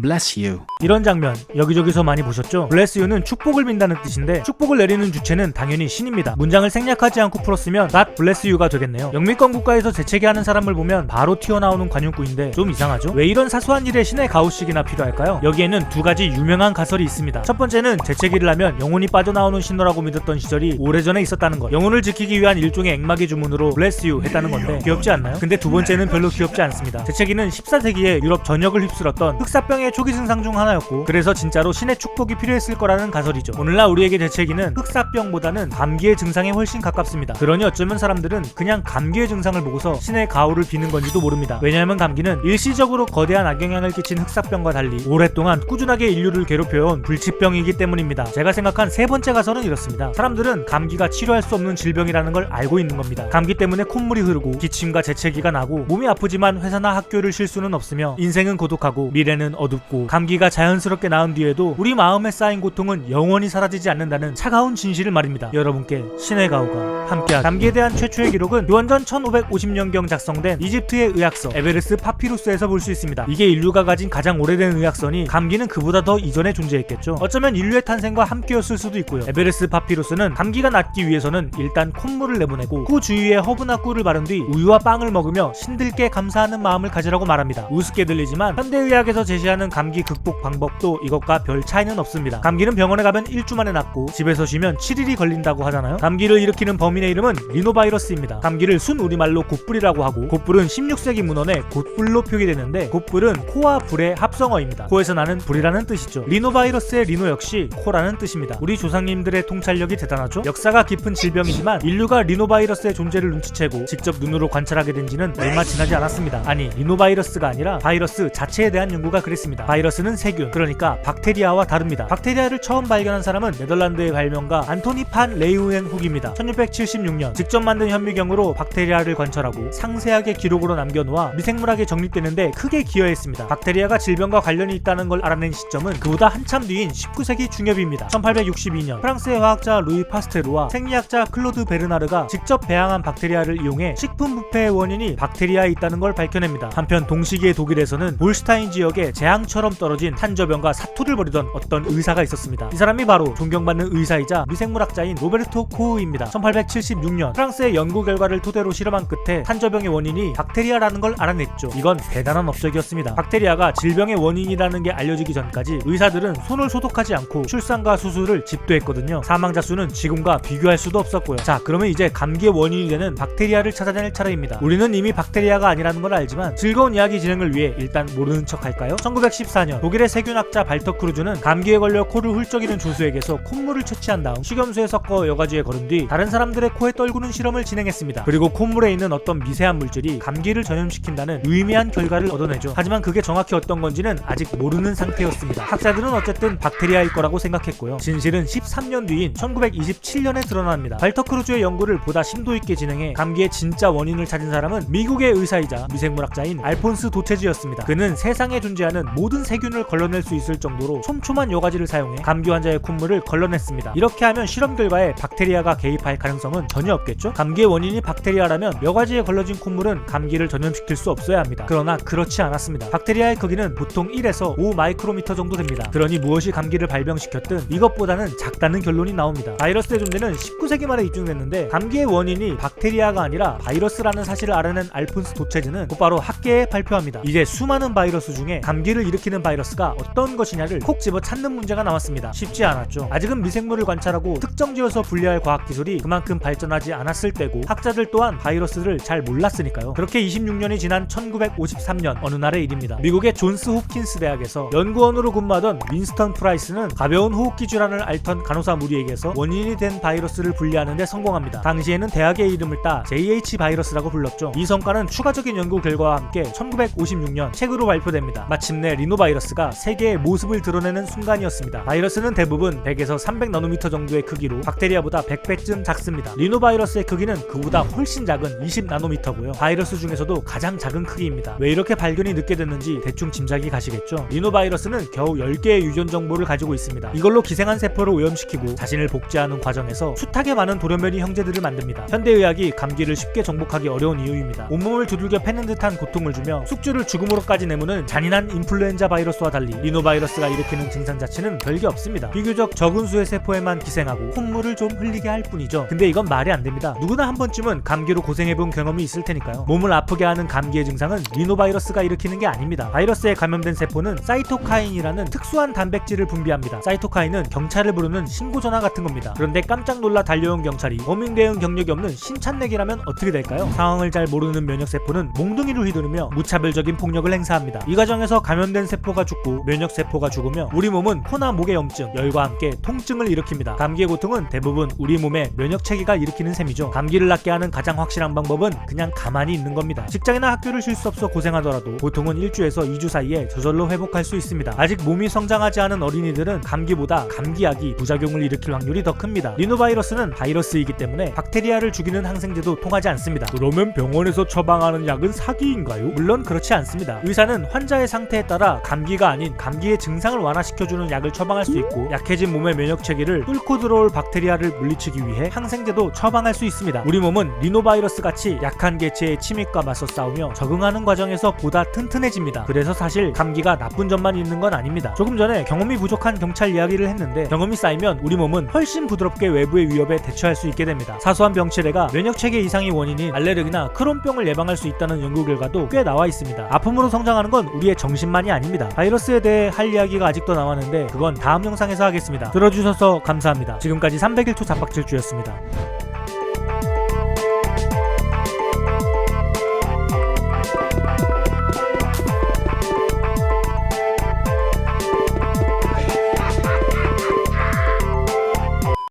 bless you. 이런 장면 여기저기서 많이 보셨죠? bless you는 축복을 빈다는 뜻인데 축복을 내리는 주체는 당연히 신입니다. 문장을 생략하지 않고 풀었으면 God bless you가 되겠네요. 영미권 국가에서 재채기하는 사람을 보면 바로 튀어나오는 관용구인데 좀 이상하죠? 왜 이런 사소한 일에 신의 가호식이나 필요할까요? 여기에는 두 가지 유명한 가설이 있습니다. 첫 번째는 재채기를 하면 영혼이 빠져나오는 신호라고 믿었던 시절이 오래전에 있었다는 것. 영혼을 지키기 위한 일종의 액막의 주문으로 bless you 했다는 건데 귀엽지 않나요? 근데 두 번째는 별로 귀엽지 않습니다. 재채기는 14세기에 유럽 전역을 휩쓸었던 흑사병의 초기 증상 중 하나였고 그래서 진짜로 신의 축복이 필요했을 거라는 가설이죠. 오늘날 우리에게 재채기는 흑사병보다는 감기의 증상에 훨씬 가깝습니다. 그러니 어쩌면 사람들은 그냥 감기의 증상을 보고서 신의 가호를 비는 건지도 모릅니다. 왜냐하면 감기는 일시적으로 거대한 악영향을 끼친 흑사병과 달리 오랫동안 꾸준하게 인류를 괴롭혀온 불치병이기 때문입니다. 제가 생각한 세 번째 가설은 이렇습니다. 사람들은 감기가 치료할 수 없는 질병이라는 걸 알고 있는 겁니다. 감기 때문에 콧물이 흐르고 기침과 재채기가 나고 몸이 아프지만 회사나 학교를 쉴 수는 없으며 인생은 고독하고 미래는 어둡고 감기가 자연스럽게 나은 뒤에도 우리 마음에 쌓인 고통은 영원히 사라지지 않는다는 차가운 진실을 말입니다. 여러분께 신의 가호가 함께하기. 감기에 대한 최초의 기록은 기원전 1550년경 작성된 이집트의 의학서 에베르스 파피루스에서 볼 수 있습니다. 이게 인류가 가진 가장 오래된 의학서니 감기는 그보다 더 이전에 존재했겠죠. 어쩌면 인류의 탄생과 함께였을 수도 있고요. 에베르스 파피루스는 감기가 낫기 위해서는 일단 콧물을 내보내고 그 주위에 허브나 꿀을 바른 뒤 우유와 빵을 먹으며 신들께 감사하는 마음을 가지라고 말합니다. 우습게 들리지만 현대의학에서 제시하는 감기 극복 방법도 이것과 별 차이는 없습니다. 감기는 병원에 가면 1주 만에 낫고 집에서 쉬면 7일이 걸린다고 하잖아요. 감기를 일으키는 범인의 이름은 리노바이러스입니다. 감기를 순 우리말로 곶불이라고 하고 곶불은 16세기 문헌에 곶불로 표기되는데 곶불은 코와 불의 합성어입니다. 코에서 나는 불이라는 뜻이죠. 리노바이러스의 리노 역시 코라는 뜻입니다. 우리 조상님들의 통찰력이 대단하죠? 역사가 깊은 질병이지만 인류가 리노바이러스의 존재를 눈치채고 직접 눈으로 관찰하게 된 지는 얼마 지나지 않았습니다. 아니 리노바이러스가 아니라 바이러스 자체에 대한 연구가 그랬습니다. 바이러스는 세균, 그러니까 박테리아와 다릅니다. 박테리아를 처음 발견한 사람은 네덜란드의 발명가 안토니 판 레이우엔훅입니다. 1676년 직접 만든 현미경으로 박테리아를 관찰하고 상세하게 기록으로 남겨놓아 미생물학에 정립되는데 크게 기여했습니다. 박테리아가 질병과 관련이 있다는 걸 알아낸 시점은 그보다 한참 뒤인 19세기 중엽입니다. 1862년 프랑스의 화학자 루이 파스테르와 생리학자 클로드 베르나르가 직접 배양한 박테리아를 이용해 식품 부패의 원인이 박테리아에 있다는 걸 밝혀냅니다. 한편 동시기의 독일에서는 볼슈타인 지역에 재앙처럼 떨어진 탄저병과 사투를 벌이던 어떤 의사가 있었습니다. 이 사람이 바로 존경받는 의사이자 미생물학자인 로베르토 코흐입니다. 1876년 프랑스의 연구 결과를 토대로 실험한 끝에 탄저병의 원인이 박테리아라는 걸 알아냈죠. 이건 대단한 업적이었습니다. 박테리아가 질병의 원인이라는 게 알려지기 전까지 의사들은 손을 소독하지 않고 출산과 수술을 집도했거든요. 사망자 수는 지금과 비교할 수도 없었고요. 자, 그러면 이제 감기의 원인이 되는 박테리아를 찾아낼 차례입니다. 우리는 이미 박테리아가 아니라는 걸 알지만 즐거운 이야기 진행을 위해 일단 모르는 척 할까요? 1914년 독일의 세균학자 발터 크루즈는 감기에 걸려 코를 훌쩍이는 조수에게서 콧물을 채취한 다음 식염수에 섞어 여과지에 거른 뒤 다른 사람들의 코에 떨구는 실험을 진행했습니다. 그리고 콧물에 있는 어떤 미세한 물질이 감기를 전염시킨다는 유의미한 결과를 얻어내죠. 하지만 그게 정확히 어떤 건지는 아직 모르는 상태였습니다. 학자들은 어쨌든 박테리아일 거라고 생각했고요. 진실은 13년 뒤인 1927년에 드러납니다. 발터 크루즈의 연구를 보다 심도 있게 진행해 감기의 진짜 원인을 찾은 사람은 미국의 의사이자 미생물학자인 알폰스 도체즈였습니다. 그는 세상에 존재하는 모든 세균을 걸러낼 수 있을 정도로 촘촘한 여과지를 사용해 감기 환자의 콧물을 걸러냈습니다. 이렇게 하면 실험 결과에 박테리아가 개입할 가능성은 전혀 없겠죠? 감기의 원인이 박테리아라면 여과지에 걸러진 콧물은 감기를 전염시킬 수 없어야 합니다. 그러나 그렇지 않았습니다. 박테리아의 크기는 보통 1에서 5 마이크로미터 정도 됩니다. 그러니 무엇이 감기를 발병시켰든 이것보다는 작다는 결론이 나옵니다. 바이러스의 존재는 19세기 말에 입증됐는데 감기의 원인이 박테리아가 아니라 바이러스라는 사실을 알아낸 알폰스 도체즈는 곧바로 학계에 발표합니다. 이제 수많은 바이러스 중에 감기를 일으키는 바이러스가 어떤 것이냐를 콕 집어 찾는 문제가 나왔습니다. 쉽지 않았죠. 아직은 미생물을 관찰하고 특정지어서 분리할 과학기술이 그만큼 발전하지 않았을 때고 학자들 또한 바이러스를 잘 몰랐으니까요. 그렇게 26년이 지난 1953년 어느 날의 일입니다. 미국의 존스 홉킨스 대학에서 연구원으로 근무하던 윈스턴 프라이스는 가벼운 호흡기 질환을 앓던 간호사 무리에게서 원인이 된 바이러스를 분리하는 데 성공합니다. 당시에는 대학의 이름을 따 JH 바이러스라고 불렀죠. 이 성과는 추가적인 연구 결과와 함께 1956년 책으로 발표됩니다. 마침내 리노바이러스가 세계의 모습을 드러내는 순간이었습니다. 바이러스는 대부분 100에서 300나노미터 정도의 크기로 박테리아보다 100배쯤 작습니다. 리노바이러스의 크기는 그보다 훨씬 작은 20나노미터고요. 바이러스 중에서도 가장 작은 크기입니다. 왜 이렇게 발견이 늦게 됐는지 대충 짐작이 가시겠죠? 리노바이러스는 겨우 10개의 유전 정보를 가지고 있습니다. 이걸로 기생한 세포를 오염시키고 자신을 복제하는 과정에서 숱하게 많은 돌연변이 형제들을 만듭니다. 현대의학이 감기를 쉽게 정복하기 어려운 이유입니다. 온몸을 두들겨 패는 듯한 고통을 주며 숙주를 죽음으로까지 내모는 잔인한 인플루엔자 인플루엔자 바이러스와 달리 리노바이러스가 일으키는 증상 자체는 별게 없습니다. 비교적 적은 수의 세포에만 기생하고 콧물을 좀 흘리게 할 뿐이죠. 근데 이건 말이 안 됩니다. 누구나 한 번쯤은 감기로 고생해본 경험이 있을 테니까요. 몸을 아프게 하는 감기의 증상은 리노바이러스가 일으키는 게 아닙니다. 바이러스에 감염된 세포는 사이토카인이라는 특수한 단백질을 분비합니다. 사이토카인은 경찰을 부르는 신고전화 같은 겁니다. 그런데 깜짝 놀라 달려온 경찰이 범행 대응 경력이 없는 신찬내기라면 어떻게 될까요? 상황을 잘 모르는 면역세포는 몽둥이를 휘두르며 무차별적인 폭력을 행사합니다. 이 과정에서 감염된 세포가 죽고 면역세포가 죽으며 우리 몸은 코나 목의 염증, 열과 함께 통증을 일으킵니다. 감기의 고통은 대부분 우리 몸의 면역체계가 일으키는 셈이죠. 감기를 낫게 하는 가장 확실한 방법은 그냥 가만히 있는 겁니다. 직장이나 학교를 쉴 수 없어 고생하더라도 보통은 1주에서 2주 사이에 저절로 회복할 수 있습니다. 아직 몸이 성장하지 않은 어린이들은 감기보다 감기약이 부작용을 일으킬 확률이 더 큽니다. 리노바이러스는 바이러스이기 때문에 박테리아를 죽이는 항생제도 통하지 않습니다. 그러면 병원에서 처방하는 약은 사기인가요? 물론 그렇지 않습니다. 의사는 환자의 상태에 따라 감기가 아닌 감기의 증상을 완화시켜주는 약을 처방할 수 있고 약해진 몸의 면역체계를 뚫고 들어올 박테리아를 물리치기 위해 항생제도 처방할 수 있습니다. 우리 몸은 리노바이러스 같이 약한 개체의 침입과 맞서 싸우며 적응하는 과정에서 보다 튼튼해집니다. 그래서 사실 감기가 나쁜 점만 있는 건 아닙니다. 조금 전에 경험이 부족한 경찰 이야기를 했는데 경험이 쌓이면 우리 몸은 훨씬 부드럽게 외부의 위협에 대처할 수 있게 됩니다. 사소한 병치레가 면역체계 이상의 원인인 알레르기나 크론병을 예방할 수 있다는 연구 결과도 꽤 나와 있습니다. 아픔으로 성장하는 건 우리의 정신만이 아닙니다. 바이러스에 대해 할 이야기가 아직도 남았는데 그건 다음 영상에서 하겠습니다. 들어주셔서 감사합니다. 지금까지 301초 잡박질주였습니다.